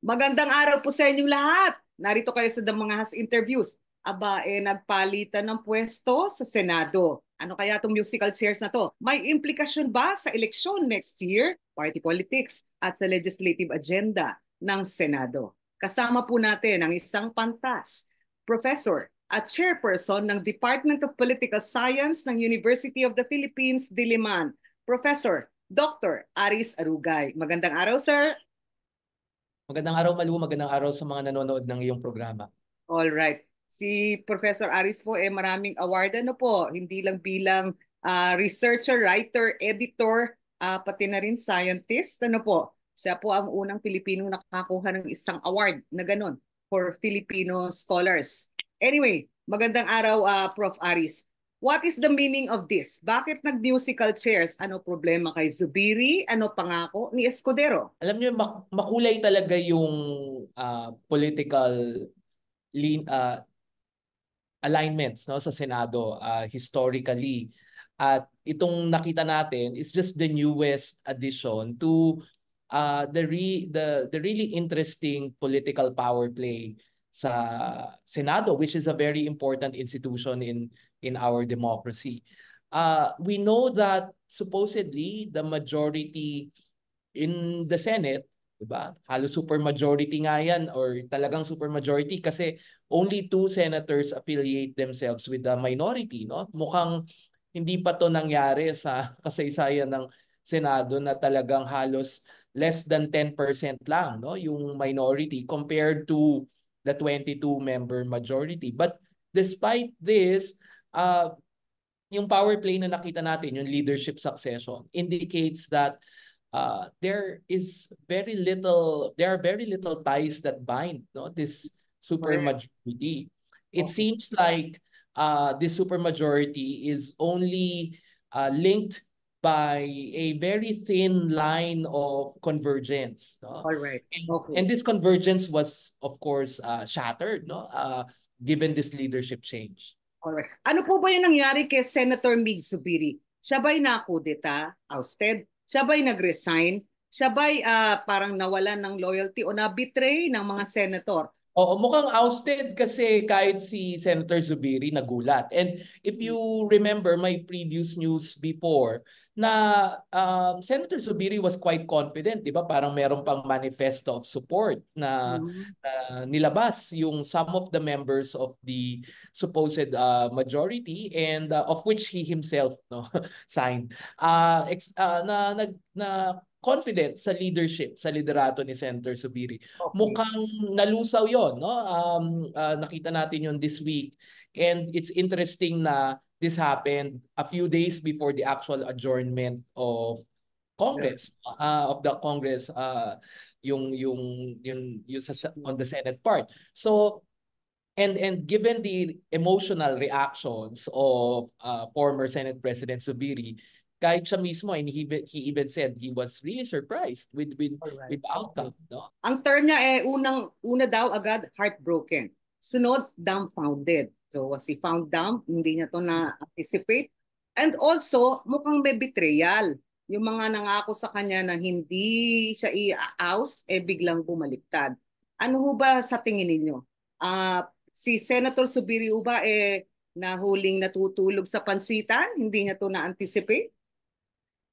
Magandang araw po sa inyong lahat. Narito kayo sa The Mga Has Interviews. Aba, nagpalitan ng pwesto sa Senado. Ano kaya itong musical chairs na to? May implikasyon ba sa eleksyon next year, party politics, at sa legislative agenda ng Senado? Kasama po natin ang isang pantas, professor at chairperson ng Department of Political Science ng University of the Philippines, Diliman, Professor Dr. Aris Arugay. Magandang araw, sir. Magandang araw, Malu. Magandang araw sa mga nanonood ng iyong programa. All right. Si Professor Aris po maraming award ano po, hindi lang bilang researcher, writer, editor, pati na rin scientist. Ano po? Siya po ang unang Pilipino nakakuha ng isang award na ganun for Filipino scholars. Anyway, magandang araw Prof. Aris. What is the meaning of this? Bakit nag-musical chairs? Ano problema kay Zubiri? Ano pangako ni Escudero? Alam niyo, makulay talaga yung political alignments, no, sa Senado historically. At itong nakita natin is just the newest addition to the really interesting political power play sa Senado, which is a very important institution in our democracy. We know that supposedly the majority in the Senate, 'di ba? Halos supermajority nga 'yan, or talagang supermajority kasi only 2 senators affiliate themselves with the minority, no? Mukhang hindi pa 'to nangyari sa kasaysayan ng Senado na talagang halos less than 10% lang, no, yung minority compared to the 22-member majority. But despite this, yung power play na nakita natin, yung leadership succession, indicates that there are very little ties that bind, no, this supermajority. It seems like this supermajority is only linked by a very thin line of convergence, no? All right. Okay. And this convergence was, of course, shattered, no, given this leadership change. Alright. Ano po ba yung nangyari kay Senator Mig Zubiri? Siya ba'y nakudeta, ousted? Siya ba'y nag-resign? Siya ba'y parang nawalan ng loyalty o na-betray ng mga senator? Oo, mukhang ousted kasi kahit si Senator Zubiri nagulat. And if you remember my previous news before, na Senator Zubiri was quite confident, di ba? Parang meron pang manifesto of support na nilabas yung some of the members of the supposed majority, and of which he himself, no, signed. Na confident sa leadership, sa liderato ni Senator Zubiri. Okay. Mukhang nalusaw yon, no? Nakita natin yon this week. And it's interesting na this happened a few days before the actual adjournment of Congress, of the Congress, on the Senate part. So, and given the emotional reactions of former Senate President Zubiri, kahit siya mismo, and he even said he was really surprised with the outcome. No? Ang term niya una daw agad heartbroken. Sunod, dumbfounded. So was he found dumb? Hindi niya to na-anticipate. And also, mukhang may betrayal. Yung mga nangako sa kanya na hindi siya i-oust, biglang bumaliktad. Ano ho ba sa tingin ninyo? Si Senator Zubiri ho ba nahuling natutulog sa pansitan? Hindi niya to na-anticipate?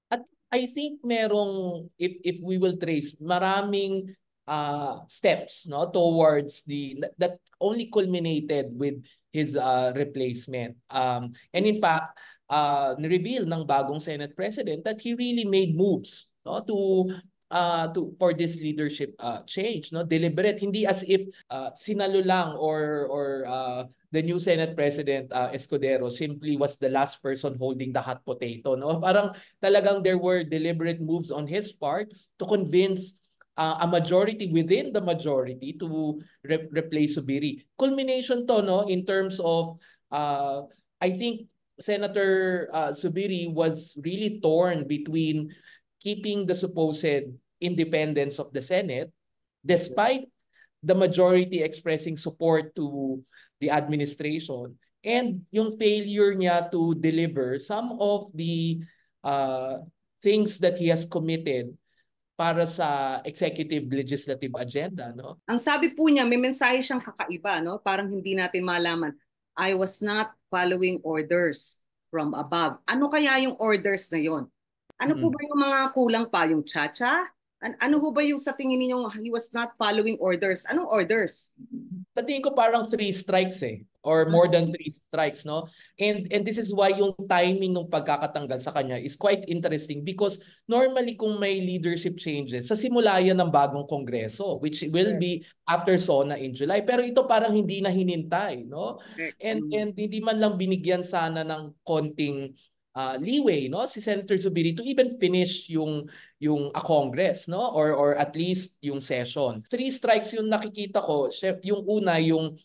At I think merong, if we will trace, maraming steps, no, towards that only culminated with his replacement. And in fact, ni-reveal ng bagong Senate President that he really made moves, no, for this leadership change, no, deliberate, hindi as if sinalo lang, or the new Senate President Escudero simply was the last person holding the hot potato, no? Parang talagang there were deliberate moves on his part to convince a majority within the majority to replace Zubiri. Culmination to, no, in terms of I think Senator Zubiri was really torn between keeping the supposed independence of the Senate despite the majority expressing support to the administration, and yung failure niya to deliver some of the things that he has committed para sa executive legislative agenda, no? Ang sabi po niya, may mensahe siyang kakaiba, no? Parang hindi natin malaman. I was not following orders from above. Ano kaya yung orders na yon? Ano po ba Mm. yung mga kulang pa? Yung cha-cha? Ano po ba yung sa tingin ninyong he was not following orders? Anong orders? Sa tingin ko parang three strikes or more than three strikes, no? And this is why yung timing ng pagkakatanggal sa kanya is quite interesting because normally kung may leadership changes, sa simula yan ng bagong kongreso which will Correct. be after SONA in July. Pero ito parang hindi na hinintay, no? Correct. And hindi man lang binigyan sana ng konting leeway, no, si Senator Zubiri to even finish yung Congress, no, or at least yung session. Three strikes yung nakikita ko. Yung una yung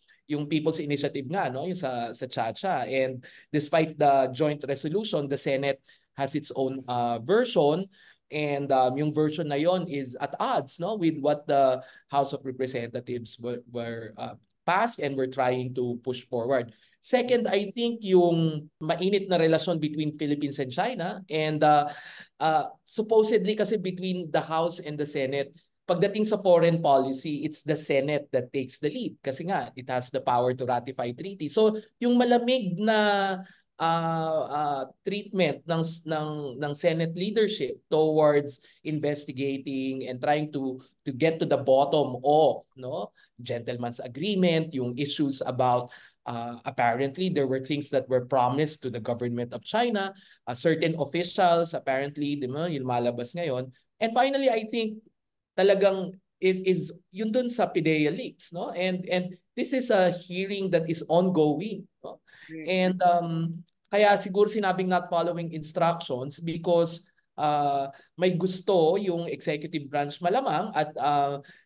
People's Initiative nga, no, yung sa Chacha, and despite the joint resolution, the Senate has its own version, and yung version na yon is at odds, no, with what the House of Representatives were passed and were trying to push forward. Second, I think yung mainit na relasyon between Philippines and China, and supposedly kasi between the House and the Senate, pagdating sa foreign policy, it's the Senate that takes the lead kasi nga it has the power to ratify treaty. So yung malamig na treatment ng Senate leadership towards investigating and trying to get to the bottom of, no, gentleman's agreement, yung issues about apparently there were things that were promised to the government of China, certain officials apparently, di ba, yung malabas ngayon. And finally, I think talagang is yun dun sa PIDEA leaks, no? And this is a hearing that is ongoing, no? And kaya siguro sinabing not following instructions because may gusto yung executive branch malamang at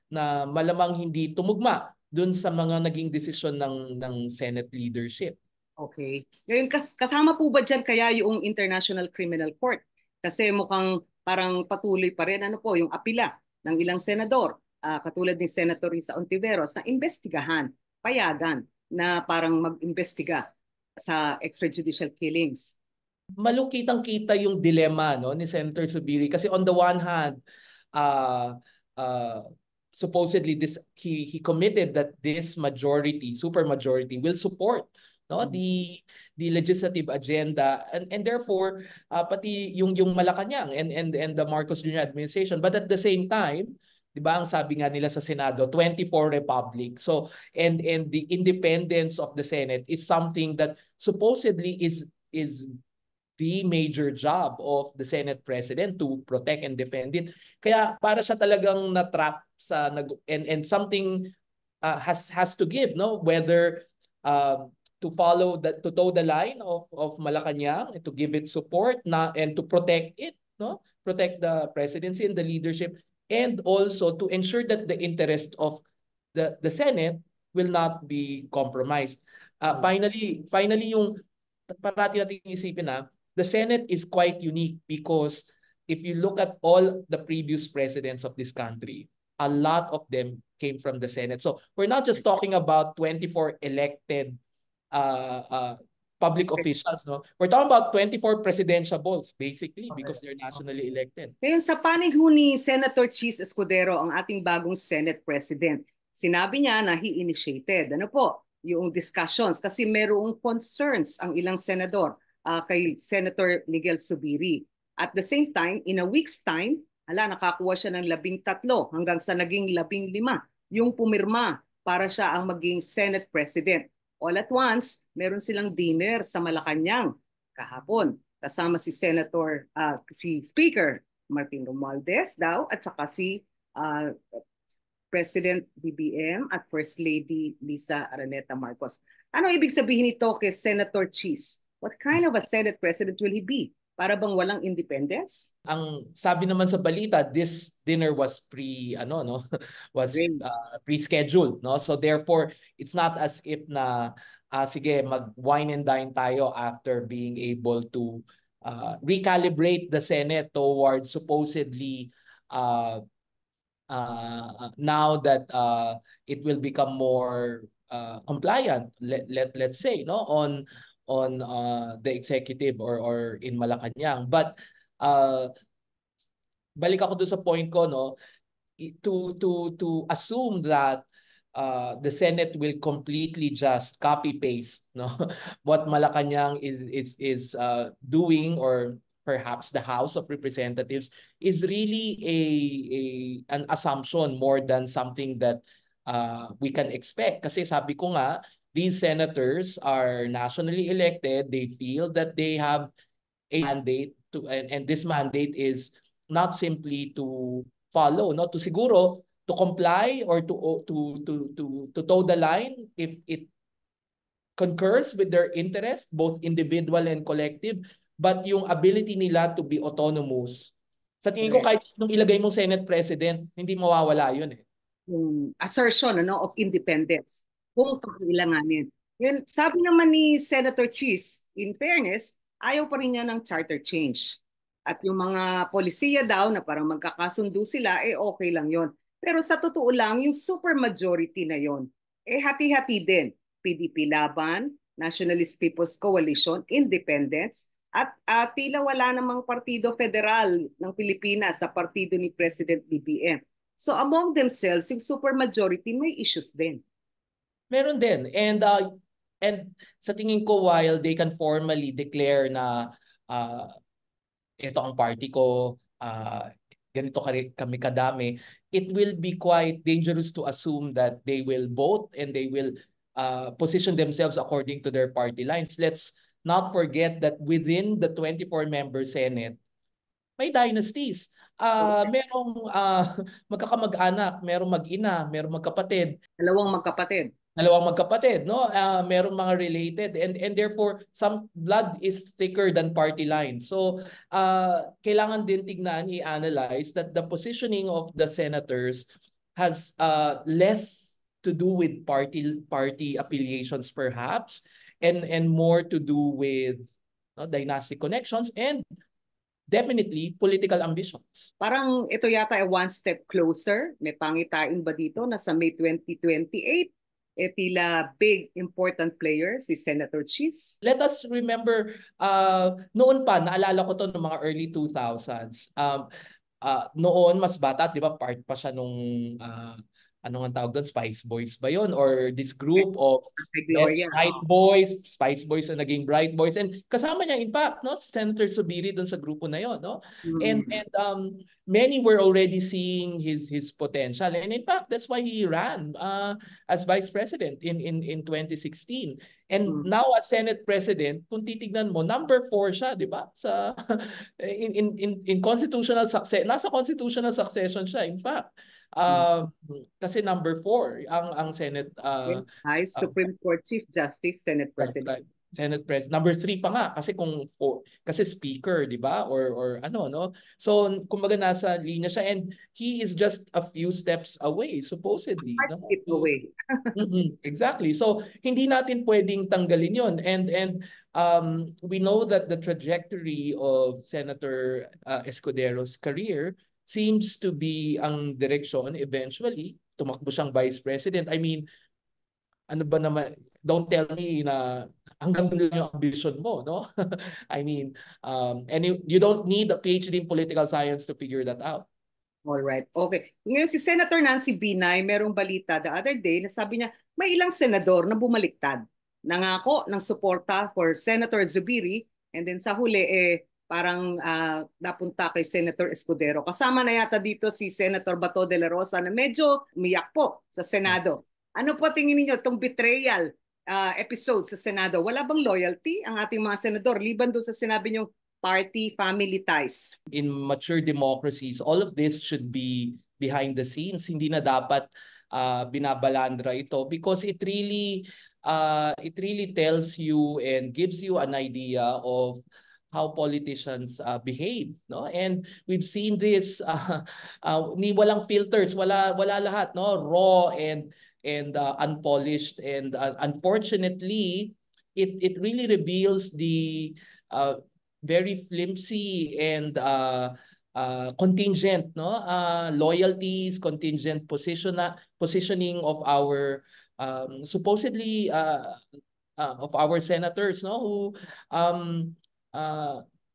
na malamang hindi tumugma dun sa mga naging desisyon ng Senate leadership. Okay. Ngayon, kasama po ba dyan kaya yung International Criminal Court? Kasi mukhang parang patuloy pa rin ano po, yung apila ng ilang senador, katulad ni Senator Risa Ontiveros, na imbestigahan, payagan na parang mag-imbestiga sa extrajudicial killings. Malukitang-kita yung dilemma, no, ni Senator Zubiri kasi on the one hand, uh, uh, supposedly he committed that this majority, super majority, will support, no, the legislative agenda, and therefore pati yung Malacanang and the Marcos Jr. administration, but at the same time, 'di ba, ang sabi nga nila sa Senado, 24 republic. So and the independence of the Senate is something that supposedly is the major job of the Senate President to protect and defend it. Kaya para siya talagang na-trap sa and something has to give, no, whether to toe the line of Malacanang and to give it support and to protect it, no, protect the presidency and the leadership, and also to ensure that the interest of the Senate will not be compromised. Finally yung parati natin isipin the Senate is quite unique because if you look at all the previous presidents of this country, a lot of them came from the Senate. So we're not just talking about 24 elected public officials, no? We're talking about 24 presidentiables, basically, because they're nationally elected. Ngayon, sa panig ho ni Senator Chis Escudero, ang ating bagong Senate President, sinabi niya na he initiated, ano po, yung discussions kasi merong concerns ang ilang senador kay Senator Miguel Zubiri. At the same time, in a week's time, nakakuha siya ng 13 hanggang sa naging 15 yung pumirma para siya ang maging Senate President. All at once, meron silang dinner sa Malacanang kahapon. Kasama si si Speaker Martin Romualdez daw at saka si President BBM at First Lady Lisa Araneta Marcos. Ano ibig sabihin nito kay Senator Chis? What kind of a Senate President will he be? Para bang walang independence? Ang sabi naman sa balita, this dinner was pre-scheduled, no? So therefore, it's not as if na sige, mag-wine and dine tayo after being able to recalibrate the Senate towards supposedly now that it will become more compliant, let's say, no, on the executive or in Malacanang. But balik ako doon sa point ko, no, to assume that the Senate will completely just copy paste, no, what Malacanang is doing, or perhaps the House of Representatives, is really an assumption more than something that we can expect. Kasi sabi ko nga, these senators are nationally elected. They feel that they have a mandate to, and this mandate is not simply to follow, no, to siguro to comply, or to toe the line if it concurs with their interest, both individual and collective, but yung ability nila to be autonomous. Sa tingin ko, kahit nung ilagay mong Senate President, hindi mawawala yun eh. Yung assertion of independence kung kakailanganin. Yun, sabi naman ni Senator Cheese, in fairness, ayaw pa rin niya ng charter change. At yung mga polisiya daw na parang magkakasundo sila, okay lang yon. Pero sa totoo lang, yung supermajority na yon, hati-hati din. PDP Laban, Nationalist People's Coalition, Independents, at tila wala namang partido federal ng Pilipinas sa partido ni President BBM. So among themselves, yung supermajority may issues din. Meron din. And sa tingin ko, while they can formally declare na ito ang party ko, ganito kami kadami, it will be quite dangerous to assume that they will vote and they will position themselves according to their party lines. Let's not forget that within the 24-member Senate, may dynasties. Merong magkakamag-anak, merong mag-ina, merong magkapatid. Dalawang magkapatid, no? Merong mga related, and therefore some blood is thicker than party lines. So kailangan din tignan, i-analyze that the positioning of the senators has less to do with party affiliations perhaps, and more to do with dynastic connections and definitely political ambitions. Parang ito yata ay one step closer. May pangitain ba dito na sa May 2028? Tila big important player si Senator Cheese. Let us remember, noon pa, naalala ko to ng mga early 2000s. Noon, mas bata, di ba, part pa siya nung, ano nga tawag doon, Spice Boys ba yun? Or this group of Bright Boys, Spice Boys na naging Bright Boys. And kasama niya, in fact, no, si Senator Zubiri doon sa grupo na yun. No? And many were already seeing his potential. And in fact, that's why he ran as Vice President in 2016. And now as Senate President, kung titignan mo, number 4 siya, di ba? Sa in constitutional success, nasa constitutional succession siya, in fact. Kasi number 4 ang Senate Supreme Court Chief Justice, Senate President. Right. Senate President. Number 3 pa nga kasi kasi speaker, di ba? Or ano, no? So kumbaga nasa linya siya, and he is just a few steps away supposedly, no? Away. Exactly. So hindi natin pwedeng tanggalin 'yon, and we know that the trajectory of Senator Escudero's career seems to be ang direksyon eventually tumakbo siyang Vice President. I mean, ano ba naman, don't tell me na hanggang doon yung ambition mo, no? I mean, and you don't need a PhD in political science to figure that out. All right. Okay. Ngayon si Senator Nancy Binay, merong balita the other day na sabi niya may ilang senador na bumaliktad. Nangako ng suporta for Senator Zubiri, and then sa huli parang napunta kay Senator Escudero. Kasama na yata dito si Senator Bato de la Rosa na medyo umiyak po sa Senado. Ano po tingin niyo itong betrayal episode sa Senado? Wala bang loyalty ang ating mga senador liban doon sa sinabi niyong party family ties? In mature democracies, all of this should be behind the scenes. Hindi na dapat binabalandra ito, because it really tells you and gives you an idea of how politicians behave, no? And we've seen this ni walang filters, wala lahat, no? Raw and unpolished, and unfortunately it really reveals the very flimsy and contingent, no, loyalties, contingent positioning of our supposedly of our senators, no, who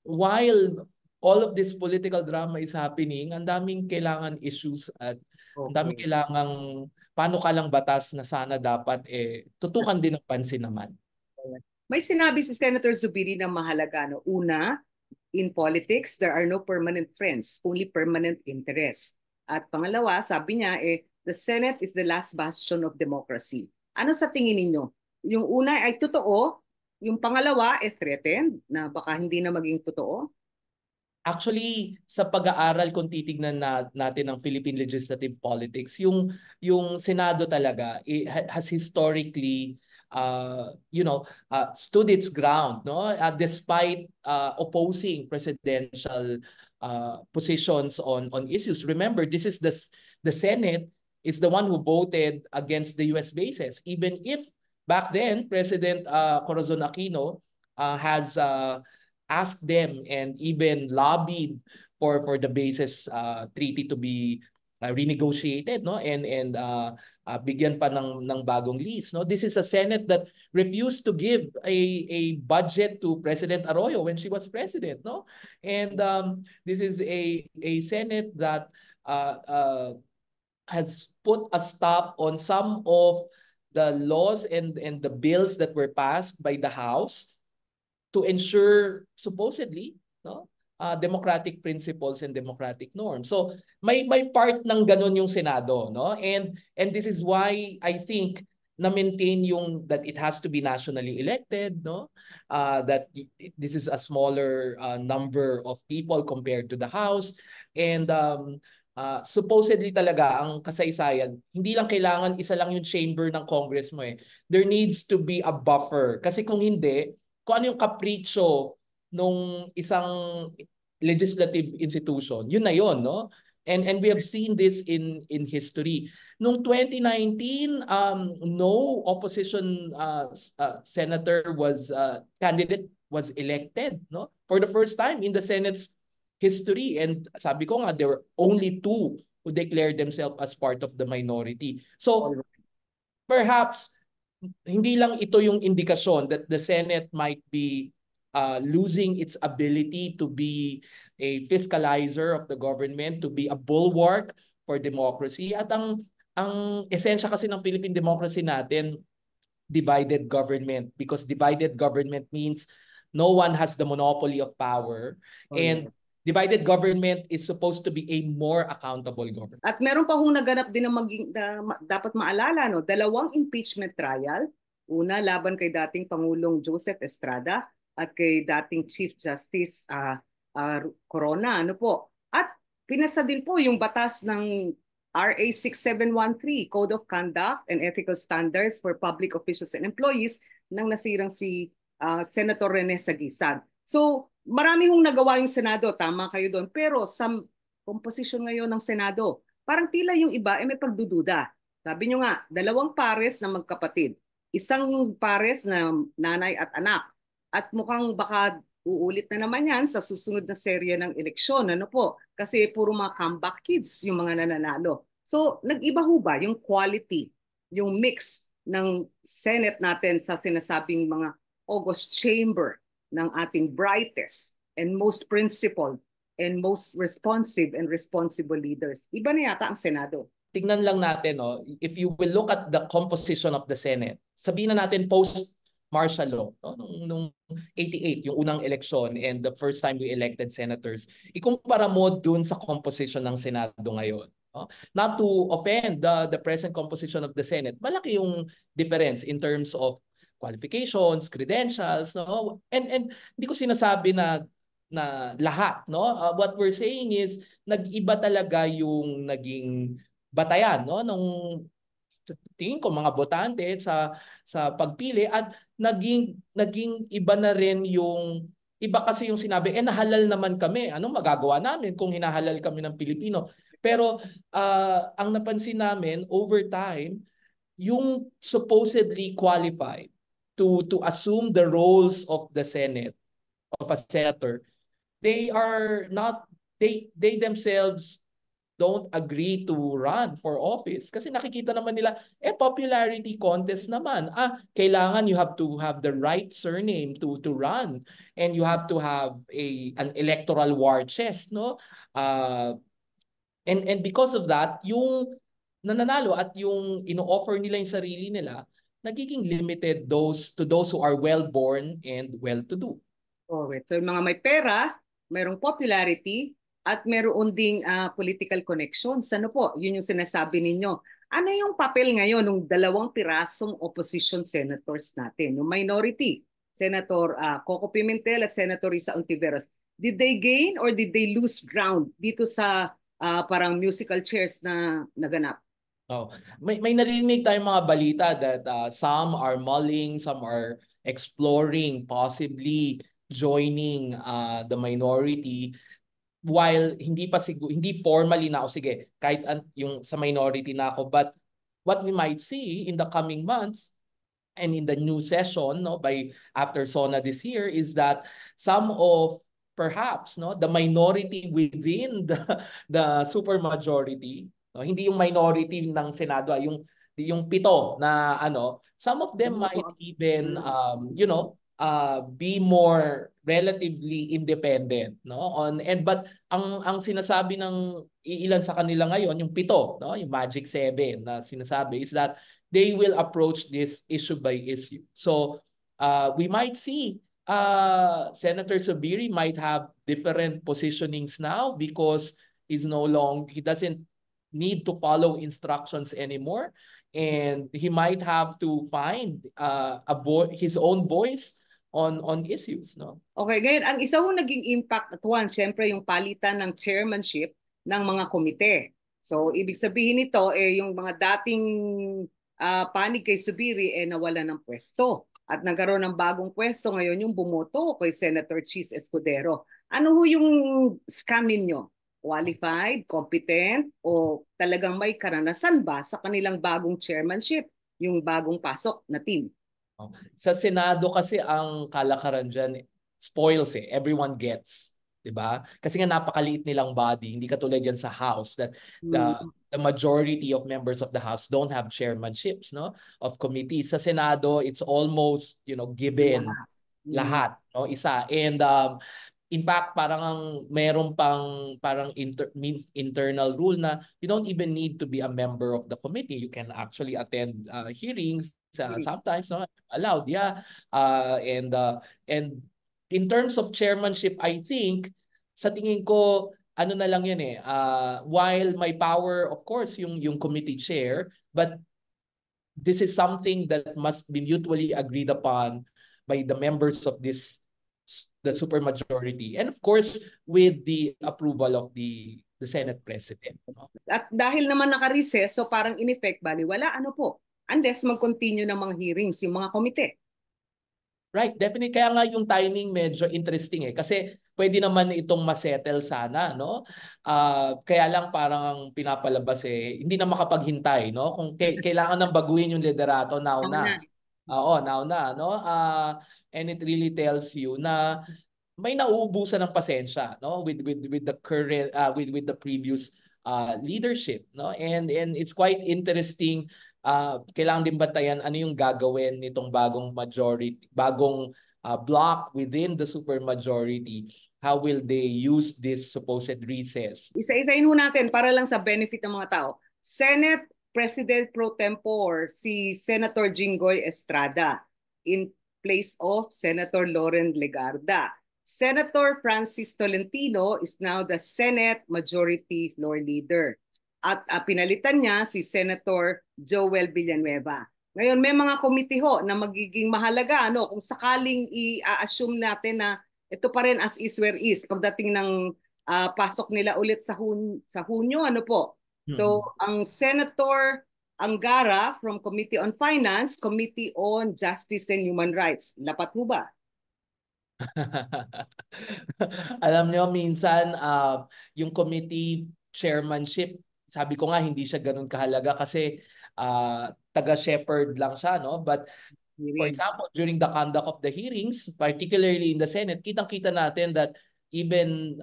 while all of this political drama is happening, ang daming kailangan issues at ang daming Okay. kailangang panukalang batas na sana dapat tutukan din ng pansin naman. May sinabi si Senator Zubiri na mahalaga. No? Una, in politics, there are no permanent friends, only permanent interests. At pangalawa, sabi niya, the Senate is the last bastion of democracy. Ano sa tingin ninyo? Yung una ay totoo, yung pangalawa threatened na baka hindi na maging totoo? Actually, sa pag-aaral kung titignan natin ang Philippine legislative politics, yung Senado talaga has historically stood its ground, no? Despite opposing presidential positions on issues. Remember, this is the Senate is the one who voted against the US bases, even if back then President Corazon Aquino has asked them and even lobbied for the bases treaty to be renegotiated, no, and bigyan pa ng bagong lease, no. This is a Senate that refused to give a budget to President Arroyo when she was president, no, and this is a Senate that has put a stop on some of the laws and the bills that were passed by the House to ensure supposedly, no, democratic principles and democratic norms. So may part ng ganun yung Senado, no? And this is why I think na maintain yung that it has to be nationally elected, no? That this is a smaller number of people compared to the House, and supposedly talaga ang kasaysayan, hindi lang kailangan isa lang yung chamber ng Congress mo. There needs to be a buffer, kasi kung hindi, kung ano yung kapritsyo nung isang legislative institution, yun na yun, no? And we have seen this in history. Noong 2019, no opposition senator candidate was elected, no? For the first time in the Senate's history. And sabi ko nga, there were only 2 who declared themselves as part of the minority. So perhaps hindi lang ito yung indikasyon that the Senate might be losing its ability to be a fiscalizer of the government, to be a bulwark for democracy. At ang esensya kasi ng Philippine democracy natin, divided government, because divided government means no one has the monopoly of power, and divided government is supposed to be a more accountable government. At meron pa hong naganap din na dapat maalala, no? 2 impeachment trial. Una, laban kay dating Pangulong Joseph Estrada at kay dating Chief Justice Corona. Ano po? At pinasa din po yung batas ng RA 6713, Code of Conduct and Ethical Standards for Public Officials and Employees, nang nasirang si Senator Rene Saguisag. So, marami hong nagawa yung Senado, tama kayo doon. Pero sa composition ngayon ng Senado, parang tila yung iba may pagdududa. Sabi nyo nga, 2 pares na magkapatid. Isang pares na nanay at anak. At mukhang baka uulit na naman yan sa susunod na serye ng eleksyon. Ano po? Kasi puro mga comeback kids yung mga nananalo. So, nag-iba ho ba yung quality, yung mix ng Senate natin sa sinasabing mga August chamber ng ating brightest and most principled and most responsive and responsible leaders? Iba na yata ang Senado. Tingnan lang natin, no, if you will look at the composition of the Senate, sabihin na natin post-martial law, no, nung 88, yung unang eleksyon and the first time we elected senators, ikumpara mo dun sa composition ng Senado ngayon. No? Not to offend the present composition of the Senate, malaki yung difference in terms of qualifications, credentials, no? And hindi ko sinasabi na lahat, no? What we're saying is nag-iba talaga yung naging batayan, no, nung tingin ko mga botante sa pagpili, at naging iba na rin yung iba, kasi yung sinabi nahalal naman kami, anong magagawa namin kung hinahalal kami ng Pilipino. Pero ang napansin namin over time, yung supposedly qualified to assume the roles of the Senate, of a senator, they are not, they themselves don't agree to run for office kasi nakikita naman nila popularity contest naman. Kailangan you have to have the right surname to run, and you have to have an electoral war chest, no? And because of that, yung nananalo at yung ino-offer nila yung sarili nila, nagiging limited those who are well-born and well-to-do. Okay. So yung mga may pera, mayroong popularity, at mayroon ding political connections. Ano po? Yun yung sinasabi ninyo. Ano yung papel ngayon ng dalawang pirasong opposition senators natin? Yung minority, Senator Coco Pimentel at Senator Risa Ontiveros. Did they gain or did they lose ground dito sa parang musical chairs na naganap? Oh, may narinig tayong mga balita that some are mulling, some are exploring possibly joining the minority, while hindi formally na ako, sige, kahit yung sa minority na ako, but what we might see in the coming months and in the new session, no, by after SONA this year, is that some of perhaps, no, the minority within the supermajority, no, hindi yung minority ng Senado, yung pito na some of them might even be more relatively independent, no, but ang sinasabi ng iilan sa kanila ngayon, yung pito, no, yung Magic Seven na sinasabi, is that they will approach this issue by issue. So we might see Senator Subiri might have different positionings now because he doesn't need to follow instructions anymore, and he might have to find his own voice on issues, no? Okay, ngayon, ang isa hong naging impact at once, syempre yung palitan ng chairmanship ng mga komite. So, ibig sabihin nito, yung mga dating panig kay Subiri, nawala ng pwesto. At nagkaroon ng bagong pwesto ngayon yung bumoto kay Senator Chis Escudero. Ano ho yung scam ninyo? Qualified, competent, o talagang may karanasan ba sa kanilang bagong chairmanship, yung bagong pasok na team? Sa Senado kasi ang kalakaran dyan, spoils eh. Everyone gets. 'Di ba? Kasi nga napakaliit nilang body. Hindi katulad yan sa House that the majority of members of the House don't have chairmanships, no, of committees. Sa Senado, it's almost, given lahat, no, isa. And in fact, parang meron pang parang internal rule na you don't even need to be a member of the committee. You can actually attend hearings sometimes, no, allowed, yeah. And in terms of chairmanship, I think sa tingin ko ano na lang yan while my power, of course, yung committee chair, but this is something that must be mutually agreed upon by the members of the supermajority, and of course with the approval of the Senate President, no? At dahil naman naka-recess, so parang in effect, baliwala, ano po, unless mag-continue ng mga hearings, yung mga komite. Right, definitely. Kaya nga yung timing medyo interesting kasi pwede naman itong masettle sana, no? Kaya lang parang ang pinapalabas hindi na makapaghintay, no? Kung kailangan nang baguhin yung liderato, now na. Oo, now na, no? And it really tells you na may nauubusan ng pasensya, no, with the current with the previous leadership, no, and it's quite interesting. Kailangan din bantayan ano yung gagawin nitong bagong block within the supermajority. How will they use this supposed recess? Isa-isahin ho natin para lang sa benefit ng mga tao. Senate President Pro Tempore si Senator Jinggoy Estrada in place of Senator Loren Legarda. Senator Francis Tolentino is now the Senate Majority Floor Leader. At pinalitan niya si Senator Joel Villanueva. Ngayon, may mga committee ho na magiging mahalaga kung sakaling i-assume natin na ito pa rin as is where is pagdating ng pasok nila ulit sa Hunyo, ano po. So, ang Senator Angara from Committee on Finance, Committee on Justice and Human Rights. Lapat ho ba? Alam nyo, minsan yung committee chairmanship, sabi ko nga hindi siya ganun kahalaga kasi taga-shepherd lang siya, no? But for example, during the conduct of the hearings, particularly in the Senate, kitang-kita natin that even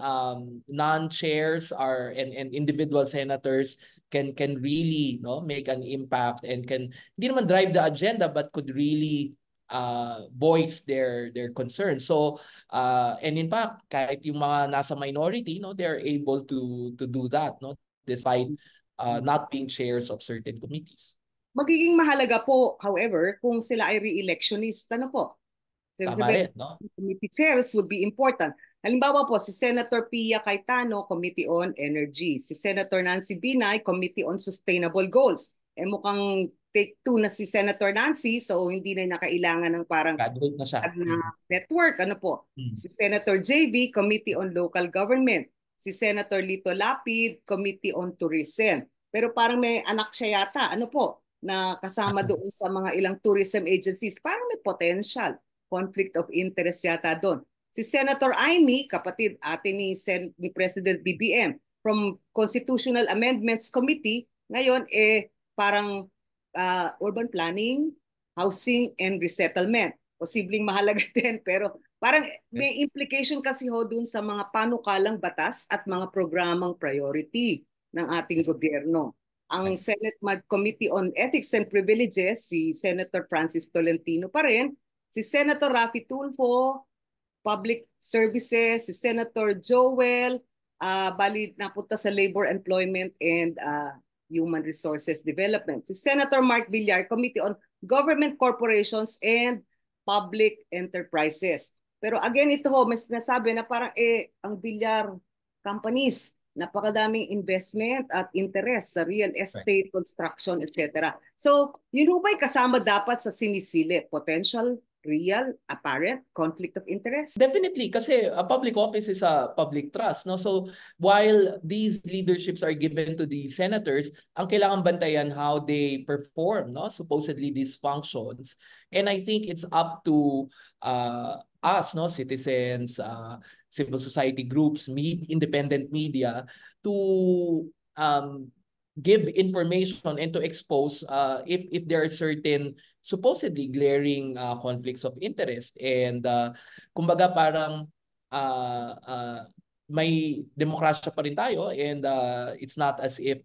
non-chairs are and individual senators can really make an impact and can hindi naman drive the agenda but could really voice their concerns. So and in fact kahit yung mga nasa minority they're able to do that despite not being chairs of certain committees. Magiging mahalaga po, however, kung sila ay re-electionist. Ano po? Tama rin, no? Committee chairs would be important. Halimbawa po, si Senator Pia Cayetano, Committee on Energy. Si Senator Nancy Binay, Committee on Sustainable Goals. Mukhang take two na si Senator Nancy, so hindi na nakailangan ng parang Graduate na siya. network. Ano po? Si Senator JB, Committee on Local Government. Si Senator Lito Lapid, Committee on Tourism. Pero parang may anak siya yata, ano po, na kasama doon sa mga ilang tourism agencies. Parang may potential conflict of interest yata doon. Si Senator Amy, kapatid ate ni President BBM, from Constitutional Amendments Committee, ngayon parang urban planning, housing, and resettlement. Posibleng mahalaga din, pero parang may implication kasi ho dun sa mga panukalang batas at mga programang priority ng ating gobyerno. Ang Senate Committee on Ethics and Privileges, si Senator Francis Tolentino pa rin, si Senator Raffy Tulfo, Public Services, si Senator Joel, bali napunta sa Labor, Employment, and Human Resources Development. Si Senator Mark Villar, Committee on Government Corporations and Public Enterprises. Pero again, ito ho, may sinasabi na parang ang Villar companies, napakadaming investment at interest sa real estate, construction, etc. So, yun ho ba'y kasama dapat sa sinisilip? Potential, real, apparent conflict of interest? Definitely, kasi a public office is a public trust. No? So, while these leaderships are given to the senators, ang kailangan bantayan how they perform, supposedly these functions. And I think it's up to us, citizens, civil society groups, independent media, to give information and to expose if there are certain supposedly glaring conflicts of interest. And kumbaga parang may demokrasya pa rin tayo, and it's not as if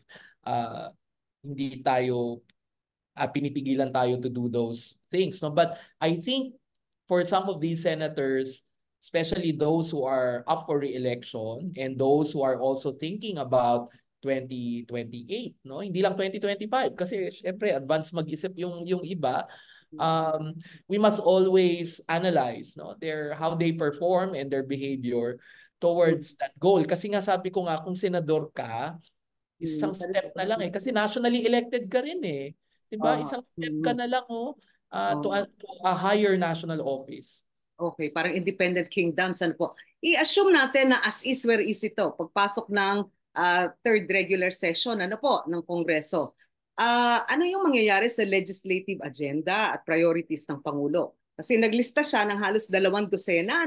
hindi tayo pinipigilan tayo to do those things. But I think for some of these senators, especially those who are up for re-election and those who are also thinking about 2028, hindi lang 2025 kasi syempre advance mag-isip yung iba. We must always analyze how they perform and their behavior towards that goal. Kasi nga sabi ko nga, kung senador ka, isang step na lang kasi nationally elected ka rin eh. Diba? Isang step ka na lang to a higher national office. Okay, parang independent kingdoms. Ano po? I-assume natin na as is where is ito. Pagpasok ng third regular session ng Kongreso. Ano yung mangyayari sa legislative agenda at priorities ng Pangulo? Kasi naglista siya ng halos 2 dosena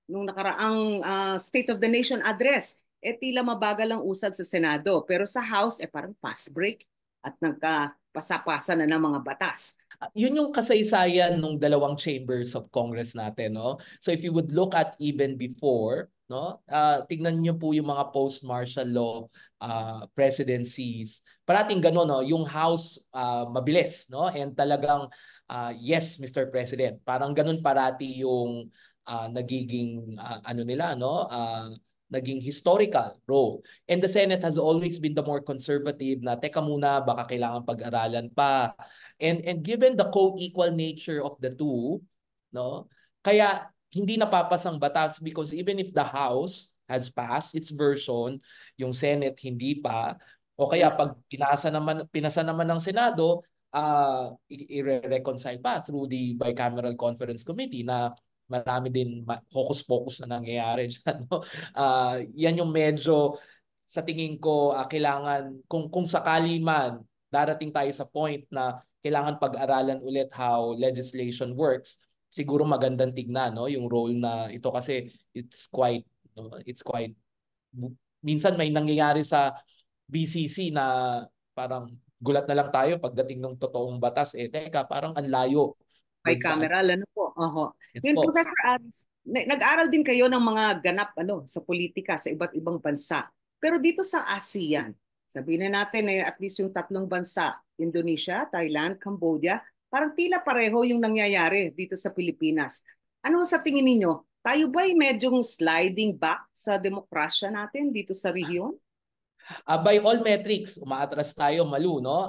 nung nakaraang State of the Nation address. Tila mabagal ang usad sa Senado. Pero sa House, parang fast break at nagkapasa-pasa na ng mga batas. Yun yung kasaysayan ng dalawang chambers of Congress natin, So if you would look at even before, tignan niyo po yung mga post-martial law presidencies. Parating gano'n, yung House mabilis, And talagang yes, Mr. President. Parang ganun parati yung nagiging naging historical role. And the Senate has always been the more conservative na teka muna, baka kailangan pag-aralan pa. And given the co-equal nature of the two, kaya hindi napapasang batas because even if the House has passed its version, yung Senate hindi pa, o kaya pag pinasa naman ng Senado, i-reconcile pa through the Bicameral Conference Committee na marami din focus-focus na nangyayari dyan. Yan yung medyo sa tingin ko kailangan kung sakali man darating tayo sa point na kailangan pag-aralan ulit how legislation works, siguro magandang tignan yung role na ito kasi it's quite minsan may nangyayari sa BCC na parang gulat na lang tayo pagdating ng totoong batas teka parang ang layo. Bicameral, Yun, Professor Abs, nag-aral din kayo ng mga ganap sa politika sa iba't ibang bansa. Pero dito sa ASEAN, sabihin na natin at least yung tatlong bansa, Indonesia, Thailand, Cambodia, parang tila pareho yung nangyayari dito sa Pilipinas. Ano sa tingin ninyo? Tayo ba'y medyong sliding back sa demokrasya natin dito sa rehiyon? By all metrics, umaatras tayo, Malu, no?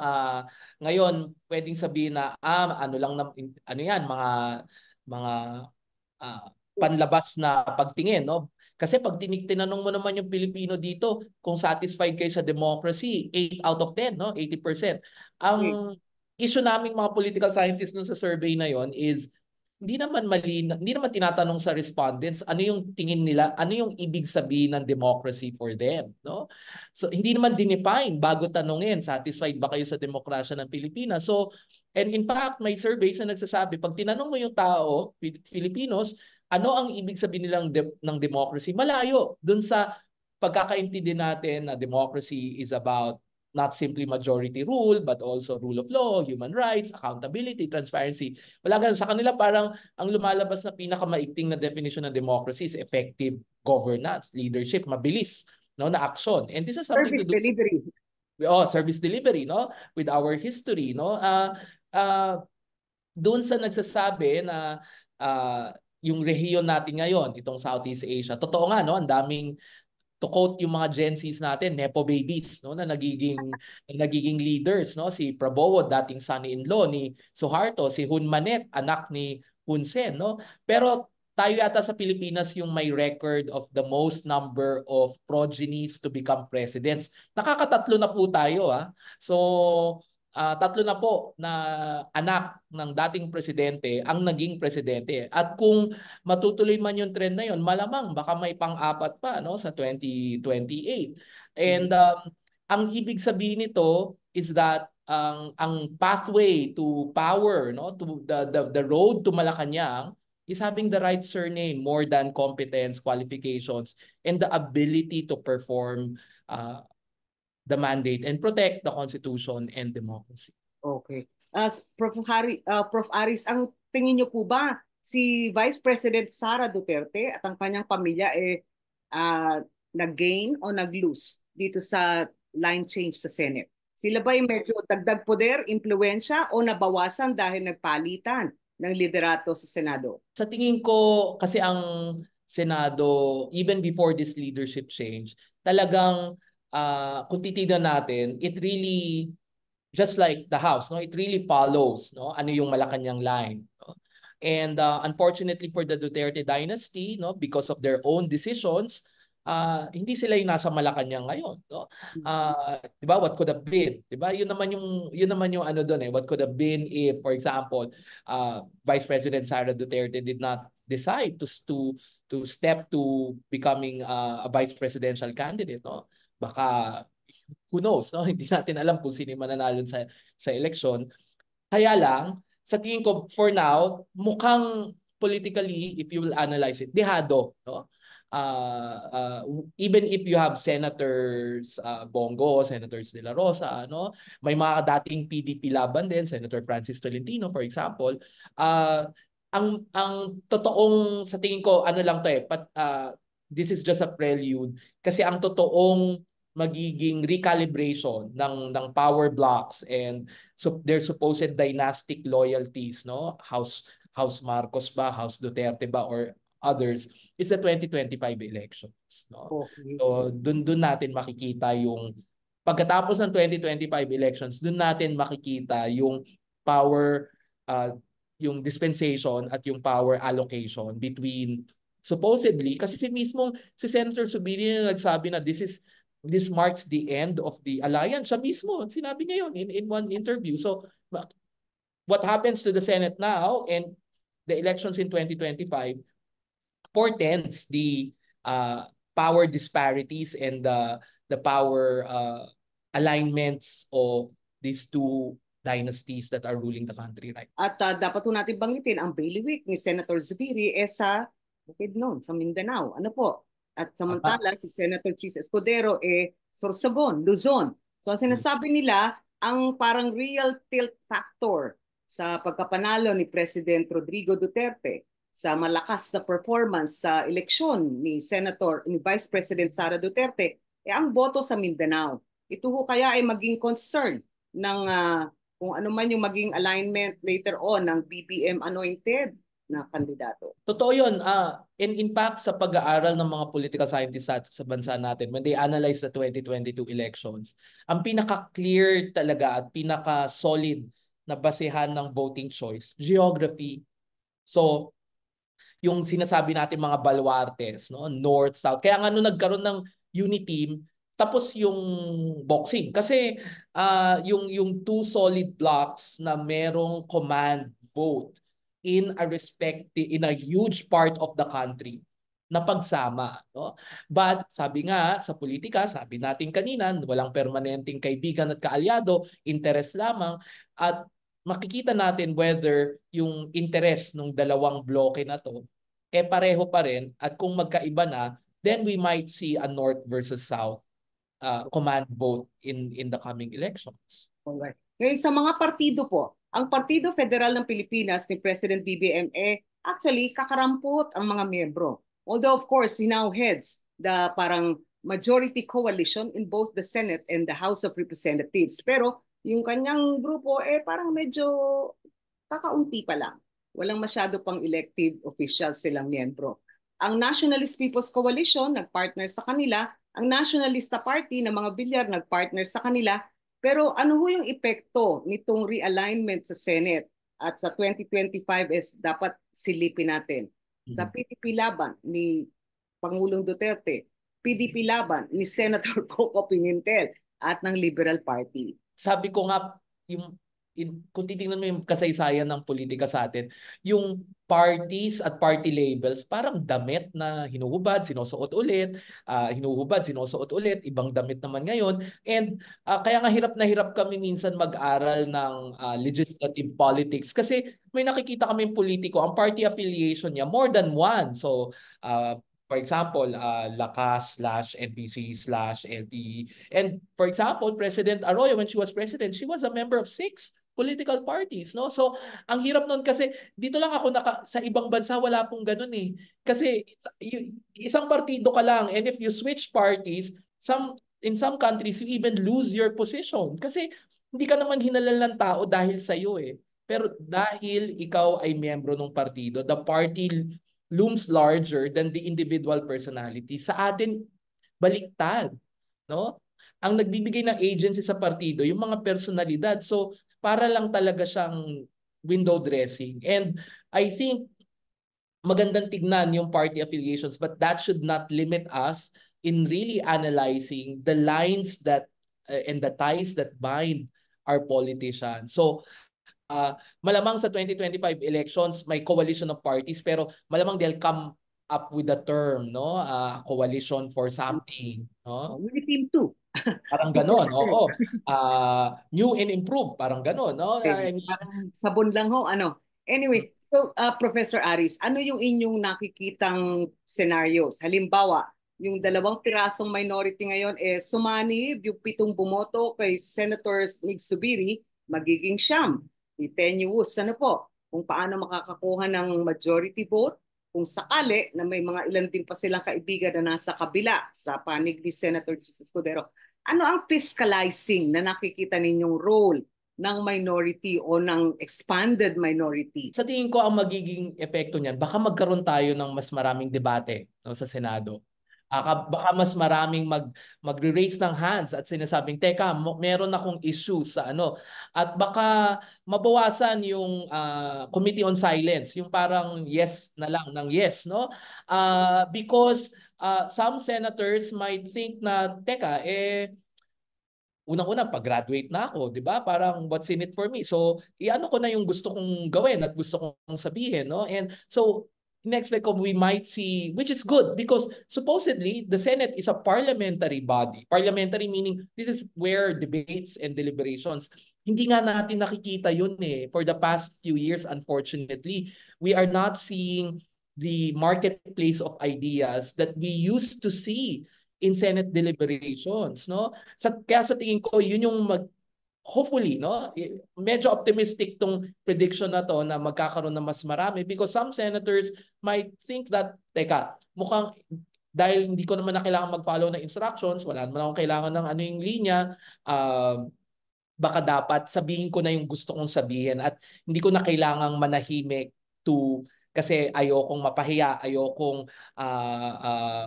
Ngayon, pwedeng sabihin na ano lang ano 'yan, mga ah, panlabas na pagtingin, no? Kasi pag tinanong mo naman yung Pilipino dito, kung satisfied kayo sa democracy, 8 out of 10, no? 80%. Okay. Ang issue naming mga political scientists dun sa survey na yon is hindi naman tinatanong sa respondents ano yung tingin nila, ano yung ibig sabihin ng democracy for them, no? So hindi naman dinefine bago tanungin, satisfied ba kayo sa demokrasya ng Pilipinas? So and in fact, may surveys na nagsasabi pag tinanong mo yung tao, Filipinos, ano ang ibig sabihin nilang ng democracy? Malayo dun sa pagkakaintindi natin na democracy is about not simply majority rule, but also rule of law, human rights, accountability, transparency. Wala ganun. Sa kanila parang ang lumalabas na pinakamaikting na definition ng democracy is effective governance, leadership, mabilis, no, na action. And this is something to Service do delivery. service delivery, no, with our history, no. Doon sa nagsasabi na yung rehiyon natin ngayon, itong Southeast Asia, totoo nga, no, ang daming, to quote yung mga Gen Zs natin, nepo babies, no, na nagiging leaders, no, si Prabowo, dating son-in-law ni Suharto, si Hun Manet, anak ni Hun Sen, no. Pero tayo yata sa Pilipinas yung may record of the most number of progenies to become presidents. Nakakatatlo na po tayo, ah. So tatlo na po na anak ng dating presidente ang naging presidente. At kung matutuloy man yung trend na yun, malamang baka may pang-apat pa, no, sa 2028. And ang ibig sabihin nito is that ang pathway to power, no, to the road to Malacanang is having the right surname more than competence, qualifications, and the ability to perform the mandate and protect the Constitution and democracy. Okay. Prof. Aris, ang tingin niyo po ba si Vice President Sara Duterte at ang kanyang pamilya nag-gain o nag-lose dito sa line change sa Senate? Sila ba yung medyo dagdag poder, impluensya o nabawasan dahil nagpalitan ng liderato sa Senado? Sa tingin ko, kasi ang Senado, even before this leadership change, talagang kung titignan natin, it really, just like the House, no, it really follows, no, ano yung Malacanang line, no? And unfortunately for the Duterte dynasty, no, because of their own decisions, hindi sila yung nasa Malacanang ngayon, no. 'Di ba, what could have been, 'di ba? Yun naman yung ano doon, what could have been if, for example, Vice President Sara Duterte did not decide to step to becoming a vice presidential candidate, no? Baka, who knows, no? Hindi natin alam kung sino yung mananalo sa eleksyon. Kaya lang, sa tingin ko, for now, mukhang politically, if you will analyze it, dehado, no? Even if you have Senators Bongo, Senators De La Rosa, no? May mga dating PDP laban din, Senator Francis Tolentino, for example. Ang totoong, sa tingin ko, ano lang to this is just a prelude. Kasi ang totoong magiging recalibration ng power blocks and their supposed dynastic loyalties, no, House Marcos ba, House Duterte ba, or others, is the 2025 elections, no. Okay. So dun natin makikita yung pagkatapos ng 2025 elections, dun natin makikita yung power, yung dispensation at yung power allocation between, supposedly, kasi si Senator Zubiri na nagsabi na this marks the end of the alliance. Siya mismo, sinabi niya yun in one interview. So, what happens to the Senate now and the elections in 2025 portends the power disparities and the power alignments of these two dynasties that are ruling the country right. At dapat po natin banggitin ang bailiwick ni Senator Zubiri sa Bukidnon, sa Mindanao. Ano po? At samantala, si Senator Chis Escudero Sorsogon, Luzon. So ang sinasabi nila, ang parang real tilt factor sa pagkapanalo ni President Rodrigo Duterte sa malakas na performance sa eleksyon ni Vice President Sara Duterte, ang boto sa Mindanao. Ito ho kaya ay maging concern ng kung ano man yung maging alignment later on ng BBM anointed na kandidato. Totoo yun. In fact, sa pag-aaral ng mga political scientists sa bansa natin, when they analyze the 2022 elections, ang pinaka-clear talaga at pinaka-solid na basehan ng voting choice, geography. So, yung sinasabi natin mga baluartes, no? North, South. Kaya nga nung nagkaroon ng uniteam, tapos yung boxing. Kasi yung two solid blocks na merong command vote in a huge part of the country na pagsama, no? But sabi nga sa politika, sabi natin kanina, walang permanenteng kaibigan at kaalyado, interes lamang, at makikita natin whether yung interes ng dalawang bloke na to pareho pa rin, at kung magkaiba na, then we might see a North versus South command vote in the coming elections. Alright. Ngayon sa mga partido po, ang Partido Federal ng Pilipinas ni President BBM actually kakarampot ang mga miyembro. Although of course, he now heads the parang majority coalition in both the Senate and the House of Representatives. Pero yung kanyang grupo parang medyo kakaunti pa lang. Walang masyado pang elected officials silang miyembro. Ang Nationalist People's Coalition nagpartner sa kanila, ang Nationalista Party ng mga bilyar nagpartner sa kanila. Pero ano ho yung epekto nitong realignment sa Senate at sa 2025 is dapat silipin natin. Sa PDP laban ni Pangulong Duterte, PDP laban ni Senator Coco Pimentel at ng Liberal Party. Sabi ko nga, kung titingnan mo yung kasaysayan ng politika sa atin, yung parties at party labels parang damit na hinuhubad, sinusuot ulit, hinuhubad, sinusuot ulit, ibang damit naman ngayon. And kaya nga hirap na hirap kami minsan mag-aral ng legislative politics kasi may nakikita kami politiko, ang party affiliation niya more than one. So, for example, Lakas/NPC/LP. And for example, President Arroyo, when she was president, she was a member of 6 political parties, no? So, ang hirap nun kasi dito lang ako sa ibang bansa wala pong ganun eh. Kasi isang partido ka lang, and if you switch parties, in some countries you even lose your position kasi hindi ka naman hinalal ng tao dahil sa iyo eh. Pero dahil ikaw ay miyembro ng partido, the party looms larger than the individual personality. Sa atin, baliktad, no? Ang nagbibigay ng agency sa partido, yung mga personalidad. So, para lang talaga siyang window dressing. And I think magandang tignan yung party affiliations, but that should not limit us in really analyzing the lines that and the ties that bind our politicians. So, malamang sa 2025 elections may coalition of parties, pero malamang they'll come up with a term, no? Coalition for something, no? Maybe team 2. Parang gano'n, oo. New and improve, parang gano'n, no? Parang sabon lang ho, ano. Anyway, so Professor Aris, ano yung inyong nakikitang scenarios? Halimbawa, yung dalawang pirasong minority ngayon sumanib, yung 7 bumoto kay Senator Mig Zubiri, magiging 9. Tenuous, ano po, kung paano makakakuha ng majority vote, kung sakali na may mga ilan din pa silang kaibigan na nasa kabila sa panig ni Senator Jesus Escudero. Ano ang fiscalizing na nakikita ninyong role ng minority o ng expanded minority? Sa tingin ko, ang magiging epekto niyan, baka magkaroon tayo ng mas maraming debate, no, sa Senado. Baka mas maraming magre-raise ng hands at sinasabing, teka, meron akong issues sa ano. At baka mabawasan yung Committee on Silence, yung parang yes na lang ng yes, no? Because some senators might think na, teka, unang-una, pag-graduate na ako, di ba? Parang what's in it for me? So, iano ko na yung gusto kong gawin at gusto kong sabihin, no? And so, in-expect ko we might see, which is good because supposedly the Senate is a parliamentary body. Parliamentary meaning this is where debates and deliberations. Hindi nga natin nakikita yun eh. For the past few years, unfortunately, we are not seeing the marketplace of ideas that we used to see in Senate deliberations, no? Kaya sa tingin ko, yun yung hopefully, no? Medyo optimistic tong prediction na to na magkakaroon ng mas marami because some senators might think that, teka, mukhang dahil hindi ko naman na kailangan mag-follow ng instructions, wala naman akong kailangan ng ano yung linya, baka dapat sabihin ko na yung gusto kong sabihin at hindi ko na kailangang manahimik kasi ayokong mapahiya, ayokong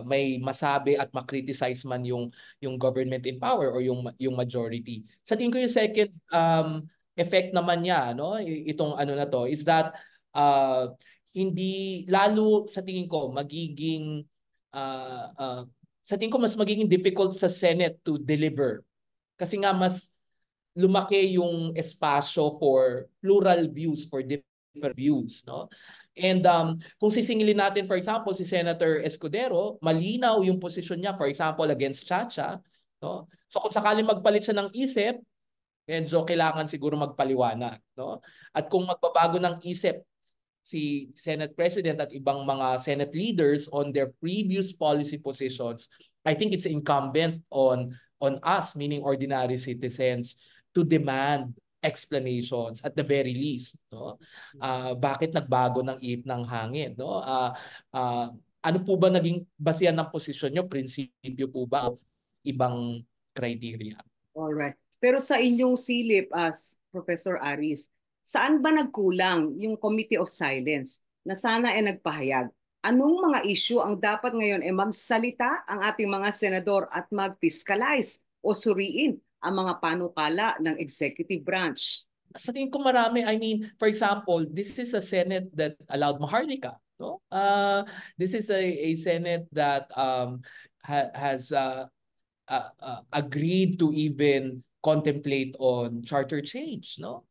may masabi at makriticize man yung government in power or yung majority. Sa tingin ko yung second effect naman niya, no, itong ano na to is that hindi lalo sa tingin ko magiging sa tingin ko mas magiging difficult sa Senate to deliver kasi nga mas lumaki yung espasyo for plural views, for different views, no? And kung sisingilin natin, for example, si Senator Escudero, malinaw yung posisyon niya, for example, against Chacha, no? So kung sakaling magpalit siya ng isip, medyo kailangan siguro magpaliwanag, no? At kung magbabago ng isip si Senate President at ibang mga Senate leaders on their previous policy positions, I think it's incumbent on us, meaning ordinary citizens, to demand explanations at the very least, no? Bakit nagbago ng ihip ng hangin, no? Ano po ba naging basehan ng posisyon nyo? Prinsipyo po ba o ibang criteria? Alright. Pero sa inyong silip as Professor Aris, saan ba nagkulang yung Committee of Silence na sana ay nagpahayag? Anong mga issue ang dapat ngayon ay magsalita ang ating mga senador at mag-fiscalize o suriin ang mga panukala ng executive branch? Sa tingin ko marami, I mean, for example, this is a Senate that allowed Maharlika, no? This is a Senate that has agreed to even contemplate on charter change, no?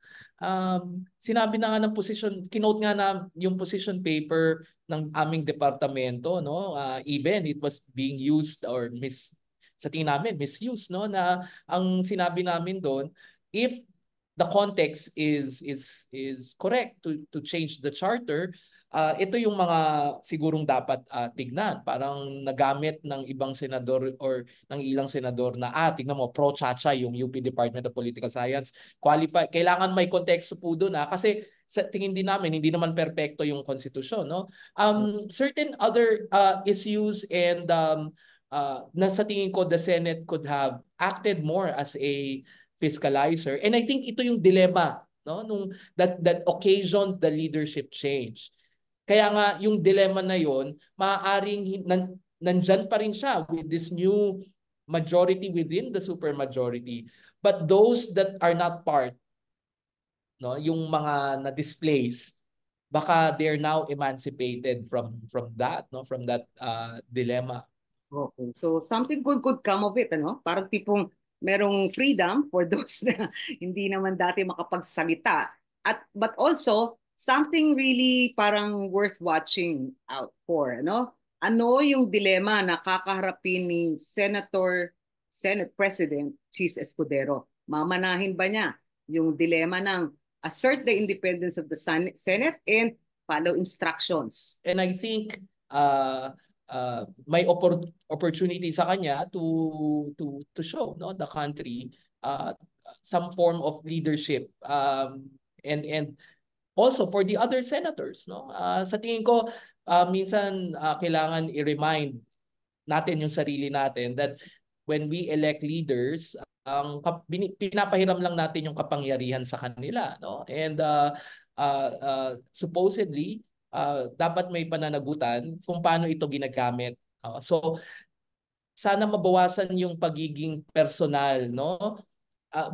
Sinabi na nga ng position, kinote nga na yung position paper ng aming departamento, no? Even it was being used or sa tingin namin misused, no? Na ang sinabi namin doon, if the context is correct to change the charter, ito yung mga sigurong dapat tignan. Parang nagamit ng ibang senador or ng ilang senador na tignan mo pro-chacha yung UP Department of Political Science. Qualify, kailangan may konteksto po doon kasi sa tingin din namin hindi naman perpekto yung konstitusyon, no? Certain other issues and na sa tingin ko the Senate could have acted more as a fiscalizer. And I think ito yung dilemma, no, nung that occasioned the leadership change. Kaya nga yung dilemma na yon, maaaring nandyan pa rin siya with this new majority within the supermajority. But those that are not part, no, yung mga na-displace, baka they're now emancipated from that, no, from that dilemma. Okay. So something good could come of it, ano? Parang tipong merong freedom for those na hindi naman dati makapagsalita. But also something really parang worth watching out for, ano? Ano yung dilema na kakaharapin ni Senate President Chis Escudero? Mamanahin ba niya yung dilema ng assert the independence of the Senate and follow instructions? And I think may opportunity sa kanya to show, no, the country some form of leadership, and also for the other senators, no. Sa tingin ko minsan kailangan i-remind natin yung sarili natin that when we elect leaders, pinapahiram lang natin yung kapangyarihan sa kanila, no? And supposedly dapat may pananagutan kung paano ito ginagamit. So sana mabawasan yung pagiging personal, no?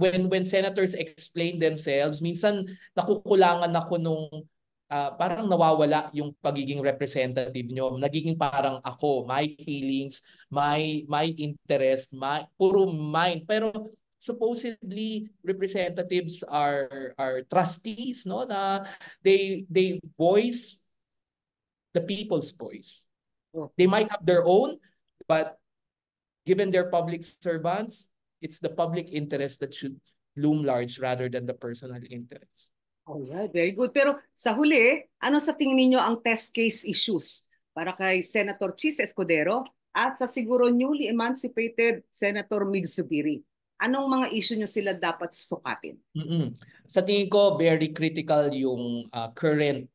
When senators explain themselves, minsan nakukulangan ako nung parang nawawala yung pagiging representative nyo. Nagiging parang ako, my feelings, my interest, puro mine. Pero supposedly representatives are trustees, no, na they voice the people's voice. They might have their own, but given their public servants, it's the public interest that should loom large rather than the personal interest. Alright, very good. Pero sa huli, ano sa tingin ninyo ang test case issues para kay Senator Chis Escudero at sa siguro newly emancipated Senator Mig Zubiri? Anong mga issue nyo sila dapat sukatin? Mm-mm. Sa tingin ko, very critical yung current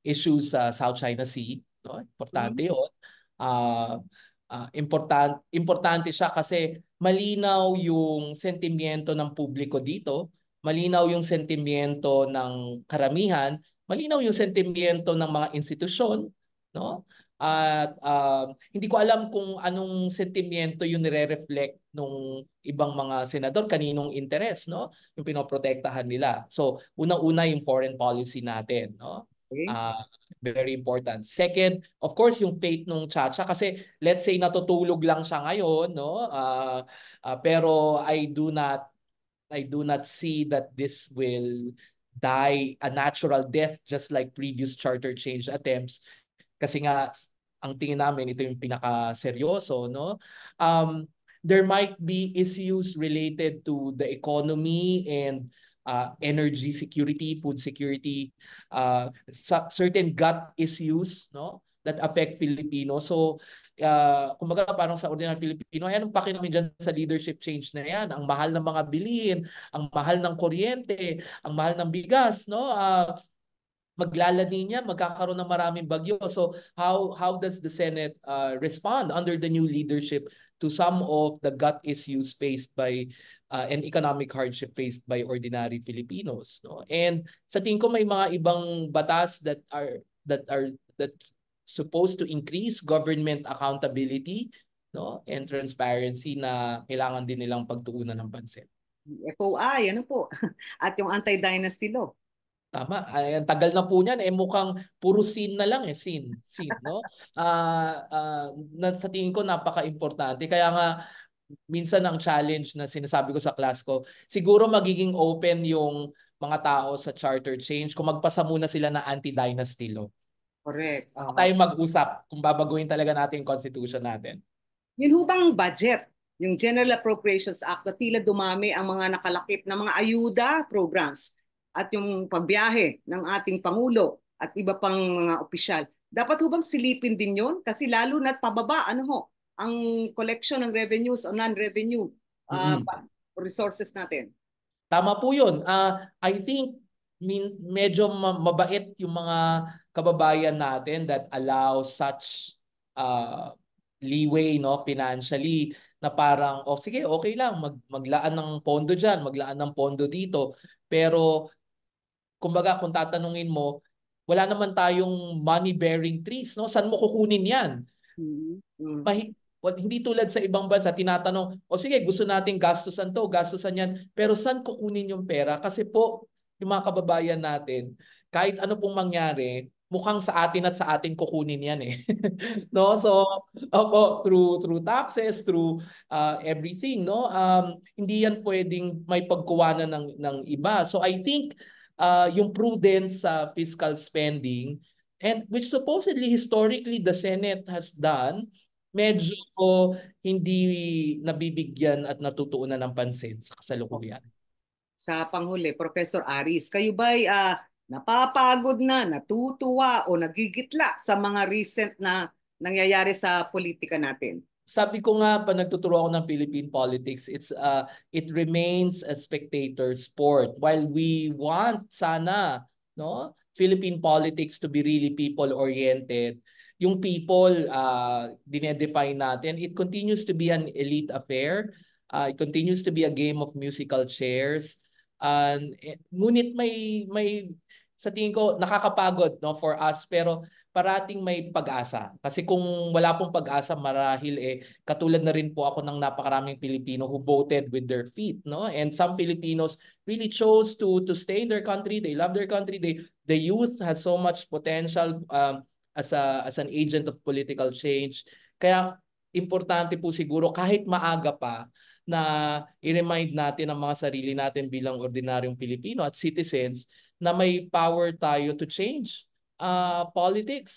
issues sa South China Sea. No? Importante Mhm. yun. Importante siya kasi malinaw yung sentimiento ng publiko dito, malinaw yung sentimiento ng karamihan, malinaw yung sentimiento ng mga institusyon, no? At hindi ko alam kung anong sentimiento yung nire-reflect nung ibang mga senador, kaninong interes, no? Yung pinoprotektahan nila. So, unang-una yung foreign policy natin, no? Okay. Uh, Very important. Second, of course, yung fate nung Chacha kasi let's say natutulog lang siya ngayon, no? Pero I do not see that this will die a natural death just like previous charter change attempts kasi nga ang tingin namin ito yung pinaka-seryoso, no? Um, there might be issues related to the economy and energy security, food security, certain gut issues, no? That affect Filipinos. So, kumbaga parang sa ordinary Pilipino, anong paki namin dyan sa leadership change na yan? Ang mahal ng mga bilihin, ang mahal ng kuryente, ang mahal ng bigas, no? Maglalaninya, magkakaroon ng maraming bagyo. So how does the Senate respond under the new leadership to some of the gut issues faced by and economic hardship faced by ordinary Filipinos, no? And sa tingin ko may mga ibang batas that's supposed to increase government accountability, no? And transparency na kailangan din nilang pagtuunan ng pansin. FOI, ano po? At yung anti-dynasty law. Tama. Ay, ang tagal na po niyan. Mukhang puro scene na lang eh. Scene, no? Sa tingin ko napaka-importante. Kaya nga, minsan ang challenge na sinasabi ko sa class ko, siguro magiging open yung mga tao sa charter change kung magpasa muna sila na anti-dynasty law. Correct. Saka tayo mag-usap kung babaguhin talaga natin yung constitution natin. Yun hubang budget, yung General Appropriations Act na tila dumami ang mga nakalakip na mga ayuda programs at yung pagbiyahe ng ating Pangulo at iba pang mga opisyal. Dapat hubang silipin din yun? Kasi lalo na't pababa, ano ho, ang collection ng revenues o non-revenue Mm-mm. resources natin. Tama po yun. I think medyo mabait yung mga kababayan natin that allow such uh, leeway, no, financially, na parang oh sige, okay lang maglaan ng pondo diyan, maglaan ng pondo dito. Pero kumbaga kung tatanungin mo, wala naman tayong money bearing trees, no? Saan mo kukunin 'yan? Mm-hmm. Hindi tulad sa ibang bansa, tinatanong, o sige, gusto nating gastusan to, gastusan yan, pero saan kukunin yung pera? Kasi po, yung mga kababayan natin, kahit ano pong mangyari, mukhang sa atin at sa atin kukunin yan eh. No? So, opo, through taxes, through everything, no? Hindi yan pwedeng may pagkuwanan ng iba. So I think yung prudence sa fiscal spending, and which supposedly historically the Senate has done, medyo hindi nabibigyan at natutuunan ng pansin sa kasalukuyan. Sa panghuli, Professor Aris, kayo ba'y napapagod na, natutuwa o nagigitla sa mga recent na nangyayari sa politika natin? Sabi ko nga pa nagtuturo ako ng Philippine politics, it remains a spectator sport. While we want sana, no, Philippine politics to be really people oriented, yung people dinedefine natin, it continues to be an elite affair. It continues to be a game of musical chairs. Ngunit may sa tingin ko nakakapagod, no, for us, pero parating may pag-asa. Kasi kung wala pong pag-asa, marahil katulad na rin po ako ng napakaraming Pilipino who voted with their feet, no? And some Filipinos really chose to stay in their country. They love their country. The youth has so much potential as an agent of political change. Kaya importante po siguro kahit maaga pa na i-remind natin ang mga sarili natin bilang ordinaryong Pilipino at citizens na may power tayo to change politics.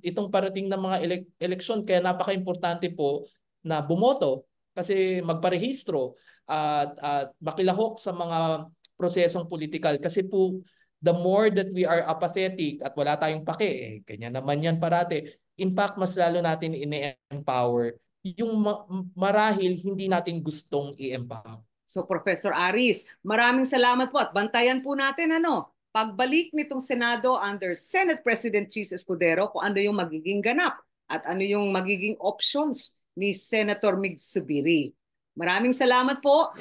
Itong parating na mga eleksyon, kaya napaka-importante po na bumoto kasi magparehistro at makilahok sa mga prosesong politikal. Kasi po, the more that we are apathetic at wala tayong pake, kanya naman yan parate. In fact, mas lalo natin ine-empower yung marahil hindi natin gustong i-empower. So Professor Aris, maraming salamat po at bantayan po natin pagbalik nitong Senado under Senate President Chis Escudero kung ano yung magiging ganap at ano yung magiging options ni Senator Mig Zubiri. Maraming salamat po.